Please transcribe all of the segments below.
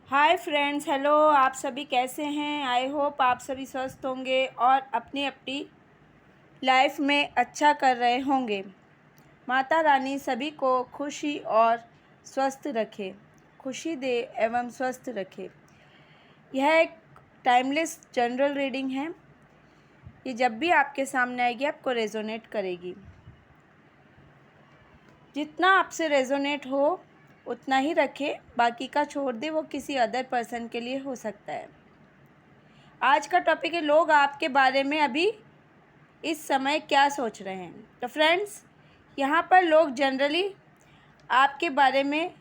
Hi friends, hello. आप सभी कैसे हैं? आई होप आप सभी स्वस्थ होंगे और अपनी अपनी लाइफ में अच्छा कर रहे होंगे। माता रानी सभी को खुशी और स्वस्थ रखे, खुशी दे एवं स्वस्थ रखे। यह एक टाइमलेस जनरल रीडिंग है। ये जब भी आपके सामने आएगी आपको रेजोनेट करेगी। जितना आपसे रेजोनेट हो उतना ही रखें, बाकी का छोड़ दे, वो किसी अदर पर्सन के लिए हो सकता है। आज का टॉपिक है लोग आपके बारे में अभी इस समय क्या सोच रहे हैं। तो फ्रेंड्स, यहाँ पर लोग जनरली आपके बारे में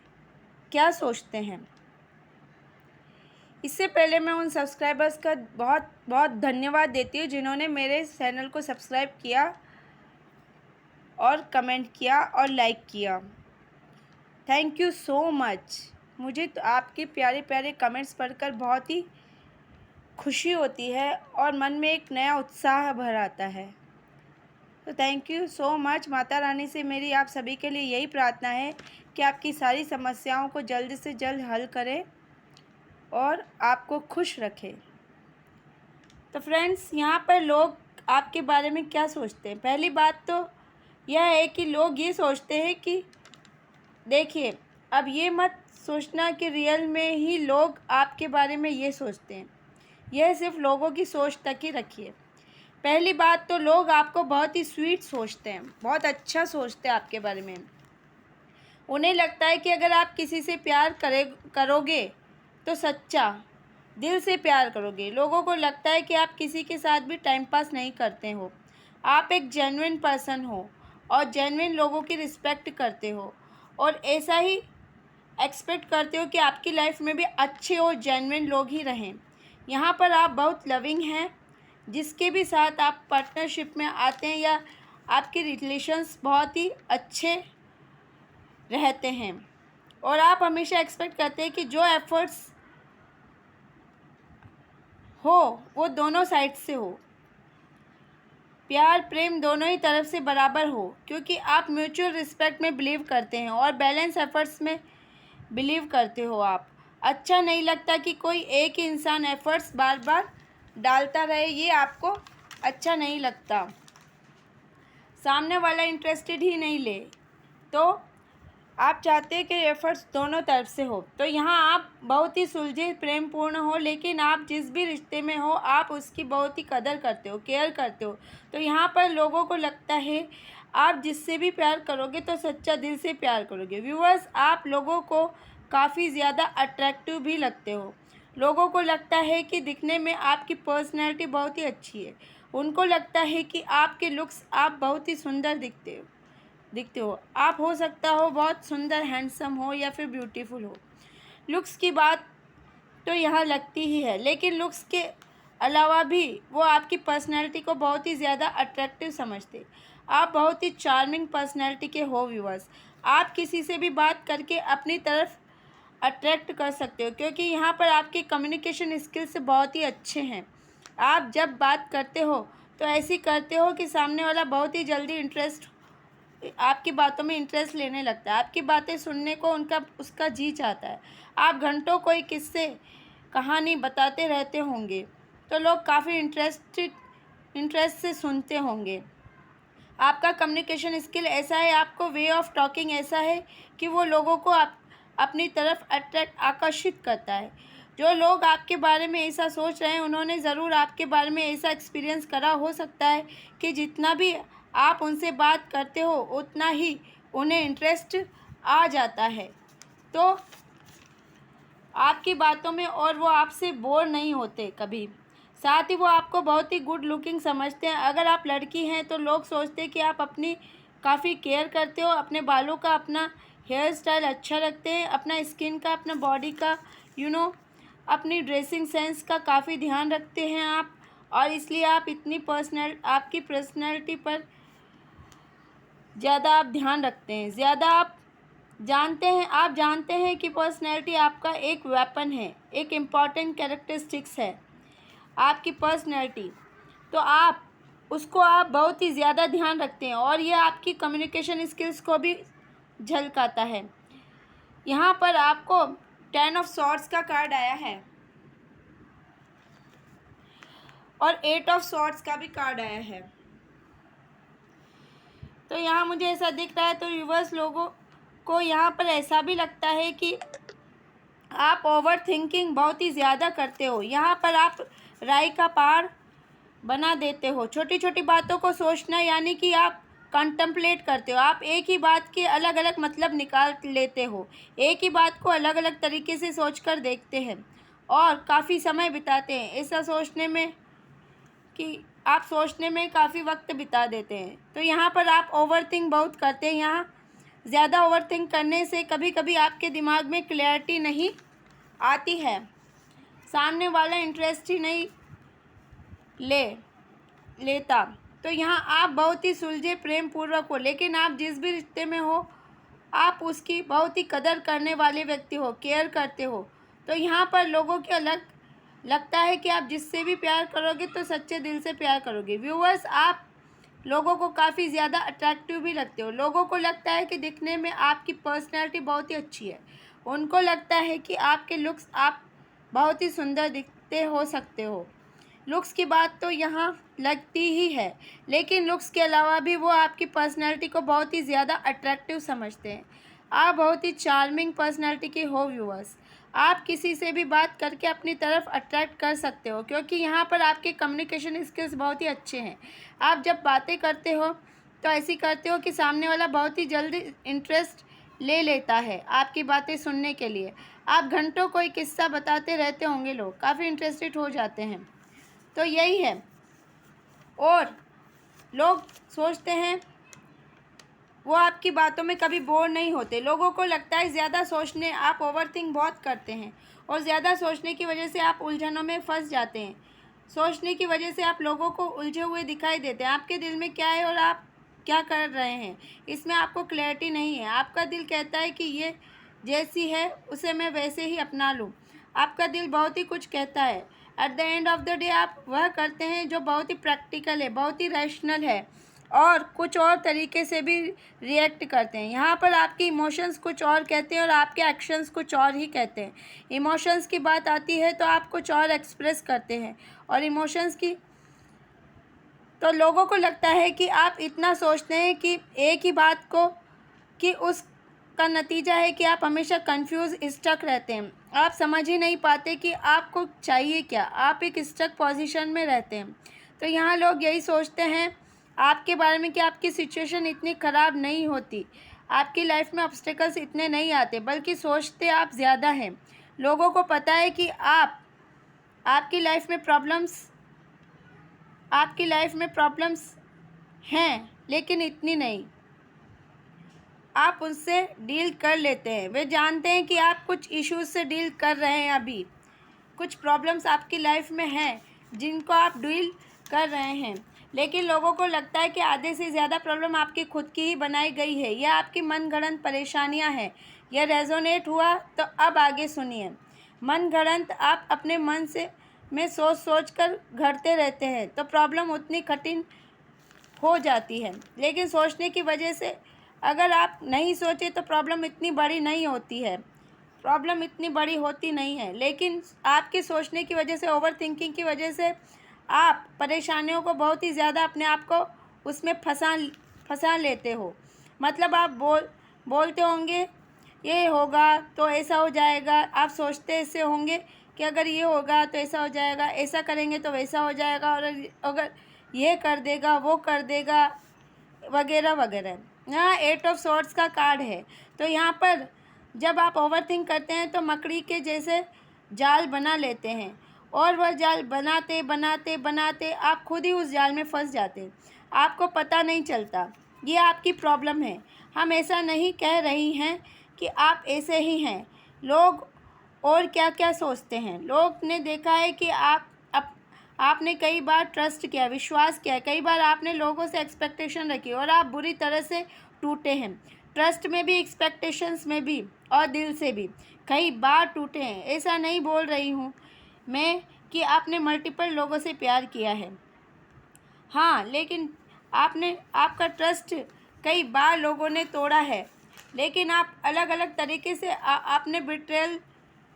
क्या सोचते हैं। इससे पहले मैं उन सब्सक्राइबर्स का बहुत बहुत धन्यवाद देती हूँ जिन्होंने मेरे चैनल को सब्सक्राइब किया और कमेंट किया और लाइक किया। Thank you so much. मुझे तो आपके प्यारे प्यारे कमेंट्स पढ़कर बहुत ही खुशी होती है और मन में एक नया उत्साह भर आता है। तो thank you so much. Mata Rani से मेरी आप सभी के लिए यही प्रार्थना है कि आपकी सारी समस्याओं को जल्द से जल्द हल करे और आपको खुश रखे। तो फ्रेंड्स, यहाँ पर लोग आपके बारे में क्या सोचते हैं। पहली बात तो यह है कि लोग ये सोचते हैं कि देखिए, अब ये मत सोचना कि रियल में ही लोग आपके बारे में ये सोचते हैं। यह सिर्फ लोगों की सोच तक ही रखिए। पहली बात तो लोग आपको बहुत ही स्वीट सोचते हैं, बहुत अच्छा सोचते हैं आपके बारे में। उन्हें लगता है कि अगर आप किसी से प्यार करोगे तो सच्चा दिल से प्यार करोगे। लोगों को लगता है कि आप किसी के साथ भी टाइम पास नहीं करते हो। आप एक जेन्युइन पर्सन हो और जेन्युइन लोगों की रिस्पेक्ट करते हो और ऐसा ही एक्सपेक्ट करते हो कि आपकी लाइफ में भी अच्छे और जेन्युइन लोग ही रहें। यहाँ पर आप बहुत लविंग हैं। जिसके भी साथ आप पार्टनरशिप में आते हैं या आपके रिलेशंस बहुत ही अच्छे रहते हैं और आप हमेशा एक्सपेक्ट करते हैं कि जो एफर्ट्स हो वो दोनों साइड से हो। प्यार प्रेम दोनों ही तरफ से बराबर हो, क्योंकि आप म्यूचुअल रिस्पेक्ट में बिलीव करते हैं और बैलेंस एफर्ट्स में बिलीव करते हो। आप अच्छा नहीं लगता कि कोई एक ही इंसान एफर्ट्स बार बार डालता रहे, ये आपको अच्छा नहीं लगता। सामने वाला इंटरेस्टेड ही नहीं ले तो आप चाहते हैं कि एफर्ट्स दोनों तरफ से हो। तो यहाँ आप बहुत ही सुलझे प्रेमपूर्ण हो, लेकिन आप जिस भी रिश्ते में हो आप उसकी बहुत ही कदर करते हो, केयर करते हो। तो यहाँ पर लोगों को लगता है आप जिससे भी प्यार करोगे तो सच्चा दिल से प्यार करोगे। व्यूअर्स, आप लोगों को काफ़ी ज़्यादा अट्रैक्टिव भी लगते हो। लोगों को लगता है कि दिखने में आपकी पर्सनैलिटी बहुत ही अच्छी है। उनको लगता है कि आपके लुक्स आप बहुत ही सुंदर दिखते हो। आप हो सकता हो बहुत सुंदर, हैंडसम हो या फिर ब्यूटीफुल हो। लुक्स की बात तो यहाँ लगती ही है, लेकिन लुक्स के अलावा भी वो आपकी पर्सनैलिटी को बहुत ही ज़्यादा अट्रैक्टिव समझते। आप बहुत ही चार्मिंग पर्सनैलिटी के हो व्यूअर्स। आप किसी से भी बात करके अपनी तरफ अट्रैक्ट कर सकते हो, क्योंकि यहाँ पर आपके कम्युनिकेशन स्किल्स बहुत ही अच्छे हैं। आप जब बात करते हो तो ऐसी करते हो कि सामने वाला बहुत ही जल्दी आपकी बातों में इंटरेस्ट लेने लगता है। आपकी बातें सुनने को उसका जी चाहता है। आप घंटों कोई किस्से कहानी बताते रहते होंगे तो लोग काफ़ी इंटरेस्ट से सुनते होंगे। आपका कम्युनिकेशन स्किल ऐसा है, आपको वे ऑफ टॉकिंग ऐसा है कि वो लोगों को अपनी तरफ आकर्षित करता है। जो लोग आपके बारे में ऐसा सोच रहे हैं उन्होंने ज़रूर आपके बारे में ऐसा एक्सपीरियंस करा हो सकता है कि जितना भी आप उनसे बात करते हो उतना ही उन्हें इंटरेस्ट आ जाता है तो आपकी बातों में, और वो आपसे बोर नहीं होते कभी। साथ ही वो आपको बहुत ही गुड लुकिंग समझते हैं। अगर आप लड़की हैं तो लोग सोचते हैं कि आप अपनी काफ़ी केयर करते हो, अपने बालों का, अपना हेयर स्टाइल अच्छा रखते हैं, अपना स्किन का, अपना बॉडी का, अपनी ड्रेसिंग सेंस का काफ़ी ध्यान रखते हैं आप। और इसलिए आप आपकी पर्सनैलिटी पर ज़्यादा आप ध्यान रखते हैं, ज़्यादा आप जानते हैं कि पर्सनैलिटी आपका एक वेपन है, एक इम्पॉर्टेंट कैरेक्टरिस्टिक्स है आपकी पर्सनैलिटी। तो आप बहुत ही ज़्यादा ध्यान रखते हैं और ये आपकी कम्युनिकेशन स्किल्स को भी झलकाता है। यहाँ पर आपको 10 ऑफ सॉर्ड्स का कार्ड आया है और 8 ऑफ सॉर्ड्स का भी कार्ड आया है। तो यहाँ मुझे ऐसा दिख रहा है, तो व्यूअर्स लोगों को यहाँ पर ऐसा भी लगता है कि आप ओवर थिंकिंग बहुत ही ज़्यादा करते हो। यहाँ पर आप राई का पहाड़ बना देते हो। छोटी छोटी बातों को सोचना यानी कि आप कंtemplate करते हो। आप एक ही बात के अलग अलग मतलब निकाल लेते हो। एक ही बात को अलग अलग तरीके से सोचकर देखते हैं और काफ़ी समय बिताते हैं ऐसा सोचने में कि आप सोचने में काफ़ी वक्त बिता देते हैं। तो यहाँ पर आप ओवरथिंक बहुत करते हैं। यहाँ ज़्यादा ओवरथिंक करने से कभी कभी आपके दिमाग में क्लैरिटी नहीं आती है, सामने वाला इंटरेस्ट ही नहीं लेता। तो यहाँ आप बहुत ही सुलझे प्रेम पूर्वक हो, लेकिन आप जिस भी रिश्ते में हो आप उसकी बहुत ही कदर करने वाले व्यक्ति हो, केयर करते हो। तो यहाँ पर लोगों के अलग लगता है कि आप जिससे भी प्यार करोगे तो सच्चे दिल से प्यार करोगे। व्यूअर्स, आप लोगों को काफ़ी ज़्यादा अट्रैक्टिव भी लगते हो। लोगों को लगता है कि दिखने में आपकी पर्सनैलिटी बहुत ही अच्छी है। उनको लगता है कि आपके लुक्स आप बहुत ही सुंदर दिखते हो सकते हो। लुक्स की बात तो यहाँ लगती ही है, लेकिन लुक्स के अलावा भी वो आपकी पर्सनैलिटी को बहुत ही ज़्यादा अट्रैक्टिव समझते हैं। आप बहुत ही चार्मिंग पर्सनैलिटी के हो व्यूअर्स। आप किसी से भी बात करके अपनी तरफ अट्रैक्ट कर सकते हो, क्योंकि यहाँ पर आपके कम्युनिकेशन स्किल्स बहुत ही अच्छे हैं। आप जब बातें करते हो तो ऐसी करते हो कि सामने वाला बहुत ही जल्दी इंटरेस्ट ले लेता है आपकी बातें सुनने के लिए। आप घंटों कोई किस्सा बताते रहते होंगे, लोग काफ़ी इंटरेस्टेड हो जाते हैं। तो यही है, और लोग सोचते हैं वो आपकी बातों में कभी बोर नहीं होते। लोगों को लगता है ज़्यादा सोचने, आप ओवरथिंक बहुत करते हैं और ज़्यादा सोचने की वजह से आप उलझनों में फंस जाते हैं। सोचने की वजह से आप लोगों को उलझे हुए दिखाई देते हैं। आपके दिल में क्या है और आप क्या कर रहे हैं, इसमें आपको क्लैरिटी नहीं है। आपका दिल कहता है कि ये जैसी है उसे मैं वैसे ही अपना लूँ। आपका दिल बहुत ही कुछ कहता है। At the end of the day आप वह करते हैं जो बहुत ही प्रैक्टिकल है, बहुत ही रैशनल है और कुछ और तरीके से भी रिएक्ट करते हैं। यहाँ पर आपके इमोशंस कुछ और कहते हैं और आपके एक्शंस कुछ और ही कहते हैं। इमोशंस की बात आती है तो आप कुछ और एक्सप्रेस करते हैं, और इमोशंस की तो लोगों को लगता है कि आप इतना सोचते हैं कि एक ही बात को कि उसका नतीजा है कि आप हमेशा कंफ्यूज स्टक रहते हैं। आप समझ ही नहीं पाते कि आपको चाहिए क्या, आप एक स्टक पोजीशन में रहते हैं। तो यहाँ लोग यही सोचते हैं आपके बारे में कि आपकी सिचुएशन इतनी ख़राब नहीं होती, आपकी लाइफ में ऑब्स्टेकल्स इतने नहीं आते, बल्कि सोचते आप ज़्यादा हैं। लोगों को पता है कि आपकी लाइफ में प्रॉब्लम्स हैं, लेकिन इतनी नहीं। आप उनसे डील कर लेते हैं। वे जानते हैं कि आप कुछ इश्यूज से डील कर रहे हैं, अभी कुछ प्रॉब्लम्स आपकी लाइफ में हैं जिनको आप डील कर रहे हैं, लेकिन लोगों को लगता है कि आधे से ज़्यादा प्रॉब्लम आपकी खुद की ही बनाई गई है या आपकी मनगढ़ंत परेशानियां हैं। यह रेजोनेट हुआ तो अब आगे सुनिए। मनगढ़ंत आप अपने मन में सोच कर घड़ते रहते हैं तो प्रॉब्लम उतनी कठिन हो जाती है, लेकिन सोचने की वजह से अगर आप नहीं सोचे तो प्रॉब्लम इतनी बड़ी नहीं होती है। प्रॉब्लम इतनी बड़ी होती नहीं है, लेकिन आपके सोचने की वजह से, ओवर थिंकिंग की वजह से आप परेशानियों को बहुत ही ज़्यादा अपने आप को उसमें फंसा लेते हो। मतलब आप बोलते होंगे ये होगा तो ऐसा हो जाएगा, आप सोचते ऐसे होंगे कि अगर ये होगा तो ऐसा हो जाएगा, ऐसा करेंगे तो वैसा हो जाएगा, और अगर ये कर देगा वो कर देगा वगैरह वगैरह। यहाँ 8 ऑफ सॉर्ड्स का कार्ड है। तो यहाँ पर जब आप ओवरथिंक करते हैं तो मकड़ी के जैसे जाल बना लेते हैं, और वह जाल बनाते बनाते बनाते आप खुद ही उस जाल में फंस जाते हैं। आपको पता नहीं चलता। ये आपकी प्रॉब्लम है। हम ऐसा नहीं कह रही हैं कि आप ऐसे ही हैं। लोग और क्या क्या सोचते हैं। लोग ने देखा है कि आपने कई बार ट्रस्ट किया, विश्वास किया, कई बार आपने लोगों से एक्सपेक्टेशन रखी और आप बुरी तरह से टूटे हैं। ट्रस्ट में भी, एक्सपेक्टेशंस में भी और दिल से भी कई बार टूटे हैं। ऐसा नहीं बोल रही हूँ मैं कि आपने मल्टीपल लोगों से प्यार किया है, हाँ, लेकिन आपका ट्रस्ट कई बार लोगों ने तोड़ा है, लेकिन आप अलग अलग तरीके से आपने बिट्रेयल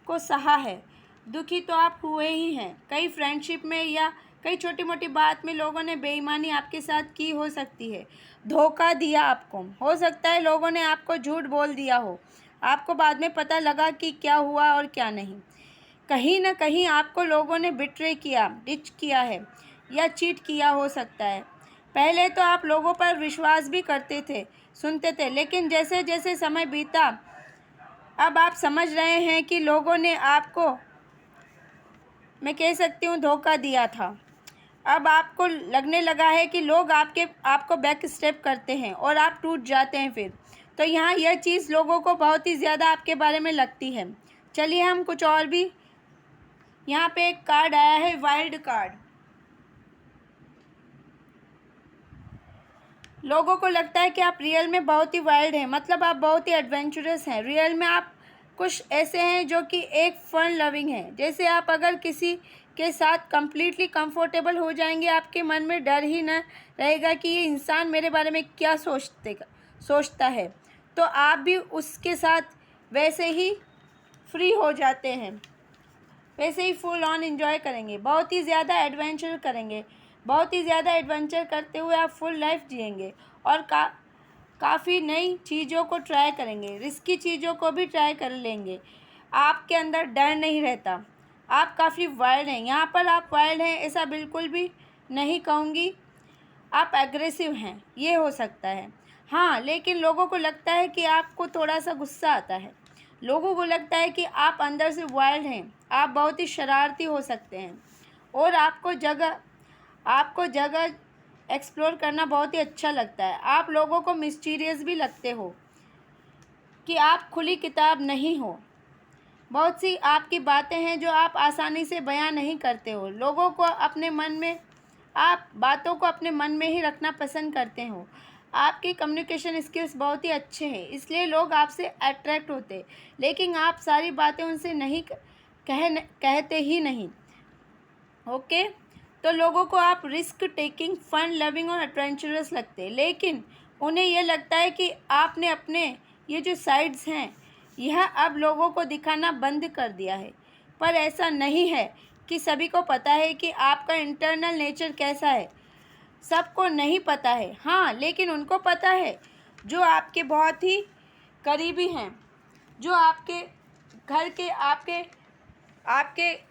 को सहा है, दुखी तो आप हुए ही हैं। कई फ्रेंडशिप में या कई छोटी मोटी बात में लोगों ने बेईमानी आपके साथ की हो सकती है, धोखा दिया आपको, हो सकता है लोगों ने आपको झूठ बोल दिया हो, आपको बाद में पता लगा कि क्या हुआ और क्या नहीं। कहीं ना कहीं आपको लोगों ने बिट्रे किया, डिच किया है या चीट किया हो सकता है। पहले तो आप लोगों पर विश्वास भी करते थे, सुनते थे, लेकिन जैसे जैसे समय बीता अब आप समझ रहे हैं कि लोगों ने आपको, मैं कह सकती हूँ, धोखा दिया था। अब आपको लगने लगा है कि लोग आपको बैक स्टेप करते हैं और आप टूट जाते हैं फिर। तो यहाँ यह चीज़ लोगों को बहुत ही ज़्यादा आपके बारे में लगती है। चलिए हम कुछ और भी, यहाँ पे एक कार्ड आया है, वाइल्ड कार्ड। लोगों को लगता है कि आप रियल में बहुत ही वाइल्ड हैं, मतलब आप बहुत ही एडवेंचरस हैं। रियल में आप कुछ ऐसे हैं जो कि एक फन लविंग हैं। जैसे आप अगर किसी के साथ कंप्लीटली कंफर्टेबल हो जाएंगे, आपके मन में डर ही न रहेगा कि ये इंसान मेरे बारे में क्या सोचता है, तो आप भी उसके साथ वैसे ही फ्री हो जाते हैं, वैसे ही फुल ऑन एंजॉय करेंगे, बहुत ही ज़्यादा एडवेंचर करेंगे। बहुत ही ज़्यादा एडवेंचर करते हुए आप फुल लाइफ जिएंगे और काफ़ी नई चीज़ों को ट्राई करेंगे, रिस्की चीज़ों को भी ट्राई कर लेंगे। आपके अंदर डर नहीं रहता, आप काफ़ी वाइल्ड हैं। यहाँ पर आप वाइल्ड हैं ऐसा बिल्कुल भी नहीं कहूँगी, आप एग्रेसिव हैं, ये हो सकता है। हाँ, लेकिन लोगों को लगता है कि आपको थोड़ा सा गुस्सा आता है, लोगों को लगता है कि आप अंदर से वाइल्ड हैं, आप बहुत ही शरारती हो सकते हैं और आपको जगह एक्सप्लोर करना बहुत ही अच्छा लगता है। आप लोगों को मिस्टीरियस भी लगते हो कि आप खुली किताब नहीं हो। बहुत सी आपकी बातें हैं जो आप आसानी से बयां नहीं करते हो। लोगों को अपने मन में, आप बातों को अपने मन में ही रखना पसंद करते हो। आपकी कम्युनिकेशन स्किल्स बहुत ही अच्छे हैं, इसलिए लोग आपसे अट्रैक्ट होते, लेकिन आप सारी बातें उनसे नहीं कहते ही नहीं। ओके, तो लोगों को आप रिस्क टेकिंग, फन लविंग और एडवेंचरस लगते हैं, लेकिन उन्हें यह लगता है कि आपने अपने ये जो साइड्स हैं यह अब लोगों को दिखाना बंद कर दिया है। पर ऐसा नहीं है कि सभी को पता है कि आपका इंटरनल नेचर कैसा है, सबको नहीं पता है। हाँ, लेकिन उनको पता है जो आपके बहुत ही करीबी हैं, जो आपके घर के, आपके आपके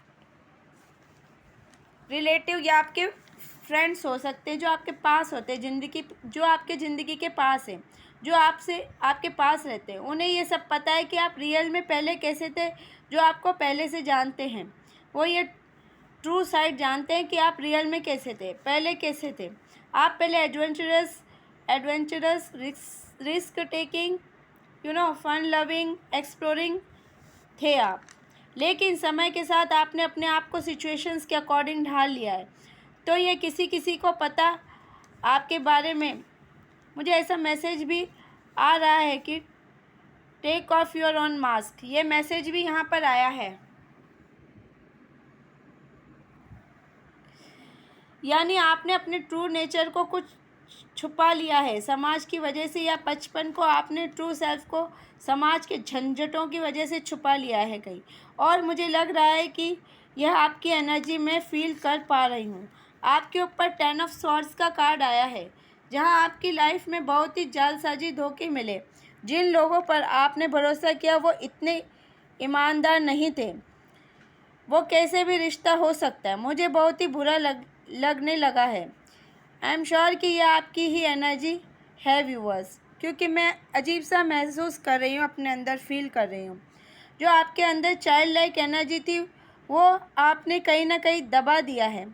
रिलेटिव या आपके फ्रेंड्स हो सकते हैं, जो आपके पास होते हैं, जो आपके ज़िंदगी के पास है, जो आपके पास रहते हैं। उन्हें ये सब पता है कि आप रियल में पहले कैसे थे, जो आपको पहले से जानते हैं वो ये ट्रू साइड जानते हैं कि आप रियल में कैसे थे, पहले कैसे थे। आप पहले adventurous, risk taking, fun loving, exploring थे आप, लेकिन समय के साथ आपने अपने आप को सिचुएशंस के अकॉर्डिंग ढाल लिया है। तो ये किसी किसी को पता आपके बारे में। मुझे ऐसा मैसेज भी आ रहा है कि take off your own mask, ये मैसेज भी यहाँ पर आया है। यानी आपने अपने ट्रू नेचर को कुछ छुपा लिया है समाज की वजह से, या बचपन को आपने ट्रू सेल्फ को समाज के झंझटों की वजह से छुपा लिया है कहीं। और मुझे लग रहा है कि यह आपकी एनर्जी में फील कर पा रही हूँ। आपके ऊपर 10 ऑफ स्वॉर्ड्स का कार्ड आया है, जहाँ आपकी लाइफ में बहुत ही जालसाजी, धोखे मिले। जिन लोगों पर आपने भरोसा किया वो इतने ईमानदार नहीं थे, वो कैसे भी रिश्ता हो सकता है। मुझे बहुत ही बुरा लगने लगा है। आई एम श्योर कि यह आपकी ही एनर्जी है व्यूअर्स, क्योंकि मैं अजीब सा महसूस कर रही हूँ, अपने अंदर फील कर रही हूँ। जो आपके अंदर चाइल्ड लाइक एनर्जी थी वो आपने कहीं ना कहीं दबा दिया है।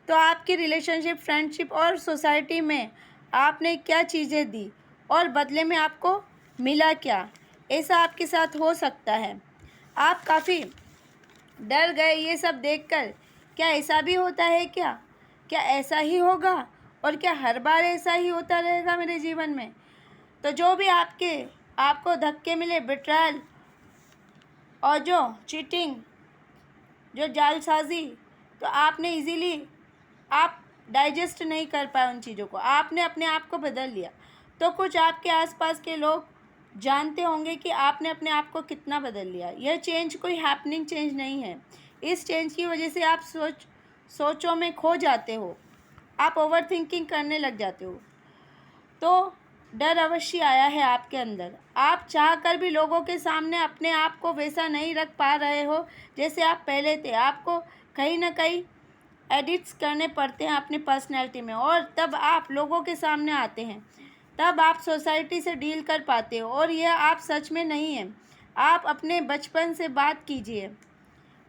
तो आपकी रिलेशनशिप, फ्रेंडशिप और सोसाइटी में आपने क्या चीज़ें दी और बदले में आपको मिला क्या, ऐसा आपके साथ हो सकता है। आप काफ़ी डर गए ये सब देखकर। क्या ऐसा भी होता है क्या? क्या ऐसा ही होगा? और क्या हर बार ऐसा ही होता रहेगा मेरे जीवन में? तो जो भी आपको धक्के मिले, बिट्रायल और जो चीटिंग, जो जालसाजी, तो आपने इजीली आप डाइजेस्ट नहीं कर पाए उन चीज़ों को, आपने अपने आप को बदल लिया। तो कुछ आपके आसपास के लोग जानते होंगे कि आपने अपने आप को कितना बदल लिया। यह चेंज कोई हैपनिंग चेंज नहीं है। इस चेंज की वजह से आप सोचों में खो जाते हो, आप ओवर थिंकिंग करने लग जाते हो। तो डर अवश्य आया है आपके अंदर। आप चाहकर भी लोगों के सामने अपने आप को वैसा नहीं रख पा रहे हो जैसे आप पहले थे। आपको कहीं ना कहीं एडिट्स करने पड़ते हैं अपनी पर्सनैलिटी में, और तब आप लोगों के सामने आते हैं, तब आप सोसाइटी से डील कर पाते हो। और यह आप सच में नहीं है। आप अपने बचपन से बात कीजिए,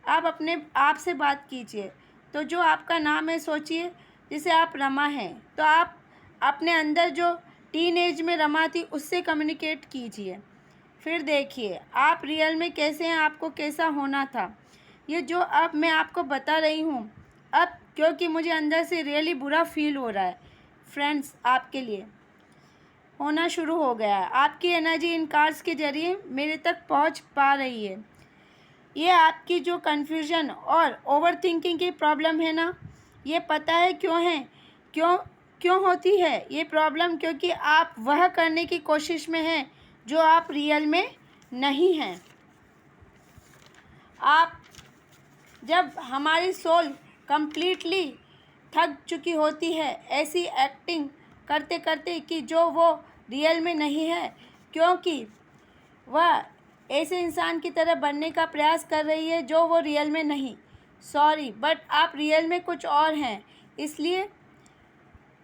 आप अपने आप से बात कीजिए। तो जो आपका नाम है, सोचिए जैसे आप रमा हैं, तो आप अपने अंदर जो टीनेज में रमा थी उससे कम्युनिकेट कीजिए। फिर देखिए आप रियल में कैसे हैं, आपको कैसा होना था। ये जो अब मैं आपको बता रही हूँ, अब क्योंकि मुझे अंदर से रियली बुरा फील हो रहा है फ्रेंड्स, आपके लिए होना शुरू हो गया है। आपकी एनर्जी इन कार्ड्स के ज़रिए मेरे तक पहुँच पा रही है। ये आपकी जो कन्फ्यूजन और ओवर थिंकिंग की प्रॉब्लम है ना, ये पता है क्यों है, क्यों क्यों होती है ये प्रॉब्लम? क्योंकि आप वह करने की कोशिश में हैं जो आप रियल में नहीं हैं। आप जब हमारी सोल कंप्लीटली थक चुकी होती है ऐसी एक्टिंग करते करते कि जो वो रियल में नहीं है, क्योंकि वह ऐसे इंसान की तरह बनने का प्रयास कर रही है जो वो रियल में नहीं। सॉरी, बट आप रियल में कुछ और हैं। इसलिए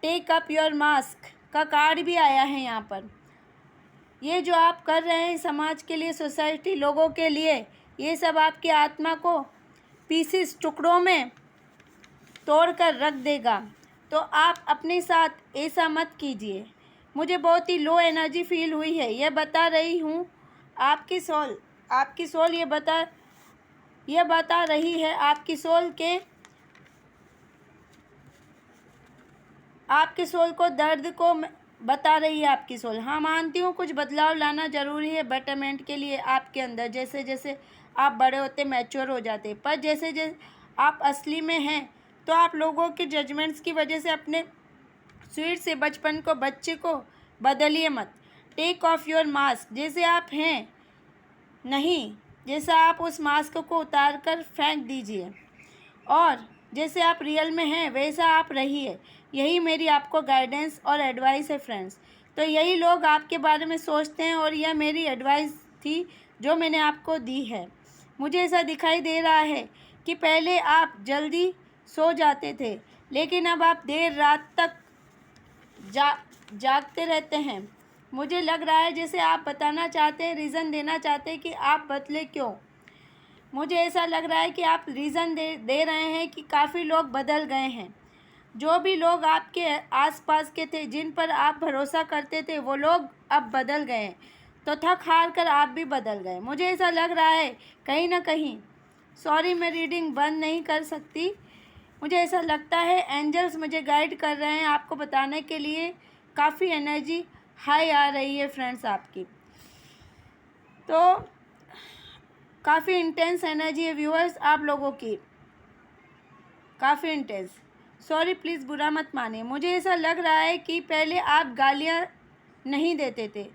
टेक अप योर मास्क का कार्ड भी आया है यहाँ पर। ये जो आप कर रहे हैं समाज के लिए, सोसाइटी, लोगों के लिए, ये सब आपकी आत्मा को पीसेस, टुकड़ों में तोड़ कर रख देगा। तो आप अपने साथ ऐसा मत कीजिए। मुझे बहुत ही लो एनर्जी फील हुई है, यह बता रही हूँ। आपकी सोल ये बता रही है आपकी सोल को दर्द को बता रही है आपकी सोल। हाँ, मानती हूँ कुछ बदलाव लाना ज़रूरी है बेटरमेंट के लिए आपके अंदर। जैसे जैसे आप बड़े होते, मैच्योर हो जाते, पर जैसे जैसे आप असली में हैं तो आप लोगों के जजमेंट्स की वजह से अपने स्वीट से बचपन को, बच्चे को बदलिए मत। टेक ऑफ योर मास्क, जैसे आप हैं नहीं, जैसा आप उस मास्क को उतार कर फेंक दीजिए, और जैसे आप रियल में हैं वैसा आप रहिए। यही मेरी आपको गाइडेंस और एडवाइस है फ्रेंड्स। तो यही लोग आपके बारे में सोचते हैं, और यह मेरी एडवाइस थी जो मैंने आपको दी है। मुझे ऐसा दिखाई दे रहा है कि पहले आप जल्दी सो जाते थे, लेकिन अब आप देर रात तक जागते रहते हैं। मुझे लग रहा है जैसे आप बताना चाहते हैं, रीज़न देना चाहते हैं कि आप बदले क्यों। मुझे ऐसा लग रहा है कि आप रीज़न दे रहे हैं कि काफ़ी लोग बदल गए हैं। जो भी लोग आपके आसपास के थे, जिन पर आप भरोसा करते थे, वो लोग अब बदल गए हैं। तो थक हार कर आप भी बदल गए। मुझे ऐसा लग रहा है कहीं ना कहीं। सॉरी, मैं रीडिंग बंद नहीं कर सकती। मुझे ऐसा लगता है एंजल्स मुझे गाइड कर रहे हैं आपको बताने के लिए। काफ़ी एनर्जी हाई आ रही है फ्रेंड्स आपकी, तो काफ़ी इंटेंस एनर्जी है व्यूअर्स आप लोगों की, काफ़ी इंटेंस। सॉरी, प्लीज़ बुरा मत मानिए। मुझे ऐसा लग रहा है कि पहले आप गालियाँ नहीं देते थे,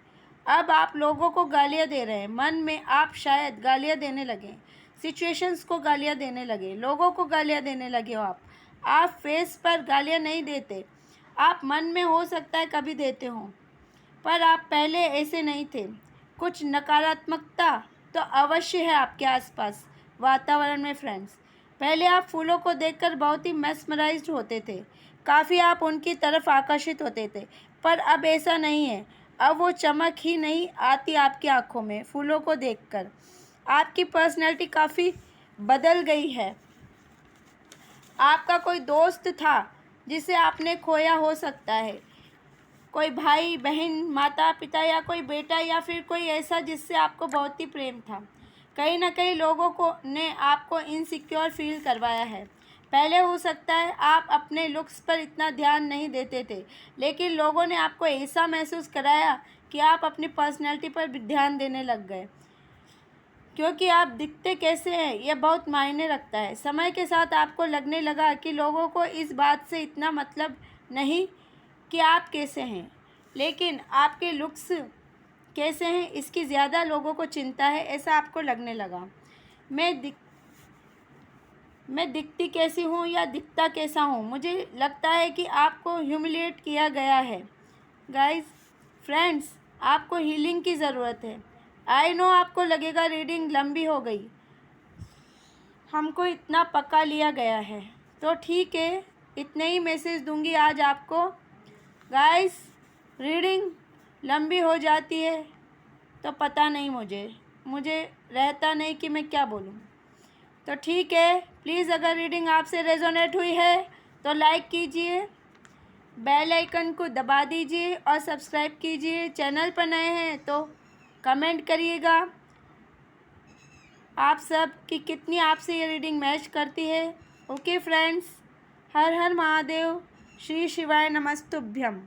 अब आप लोगों को गालियाँ दे रहे हैं। मन में आप शायद गालियाँ देने लगे, सिचुएशंस को गालियाँ देने लगे, लोगों को गालियाँ देने लगे हो आप फेस पर गालियाँ नहीं देते, आप मन में हो सकता है कभी देते हो, पर आप पहले ऐसे नहीं थे। कुछ नकारात्मकता तो अवश्य है आपके आसपास वातावरण में फ्रेंड्स। पहले आप फूलों को देखकर बहुत ही मेस्मराइज्ड होते थे, काफ़ी आप उनकी तरफ आकर्षित होते थे, पर अब ऐसा नहीं है। अब वो चमक ही नहीं आती आपकी आंखों में फूलों को देखकर। आपकी पर्सनैलिटी काफ़ी बदल गई है। आपका कोई दोस्त था जिसे आपने खोया हो सकता है, कोई भाई बहन, माता पिता, या कोई बेटा, या फिर कोई ऐसा जिससे आपको बहुत ही प्रेम था। कहीं ना कहीं लोगों को ने आपको इनसिक्योर फील करवाया है। पहले हो सकता है आप अपने लुक्स पर इतना ध्यान नहीं देते थे, लेकिन लोगों ने आपको ऐसा महसूस कराया कि आप अपनी पर्सनैलिटी पर भी ध्यान देने लग गए, क्योंकि आप दिखते कैसे हैं यह बहुत मायने रखता है। समय के साथ आपको लगने लगा कि लोगों को इस बात से इतना मतलब नहीं कि आप कैसे हैं, लेकिन आपके लुक्स कैसे हैं इसकी ज़्यादा लोगों को चिंता है, ऐसा आपको लगने लगा। मैं दिखती कैसी हूँ या दिखता कैसा हूँ, मुझे लगता है कि आपको ह्यूमिलिएट किया गया है। गाइस, फ्रेंड्स, आपको हीलिंग की ज़रूरत है। आई नो आपको लगेगा रीडिंग लंबी हो गई, हमको इतना पका लिया गया है, तो ठीक है, इतने ही मैसेज दूंगी आज आपको। गाइस, रीडिंग लंबी हो जाती है तो पता नहीं, मुझे रहता नहीं कि मैं क्या बोलूँ। तो ठीक है, प्लीज़ अगर रीडिंग आपसे रेजोनेट हुई है तो लाइक कीजिए, बेल आइकन को दबा दीजिए और सब्सक्राइब कीजिए। चैनल पर नए हैं तो कमेंट करिएगा आप सब कि कितनी आपसे ये रीडिंग मैच करती है। ओके फ्रेंड्स, हर हर महादेव, श्री शिवाय नमस्तुभ्यम।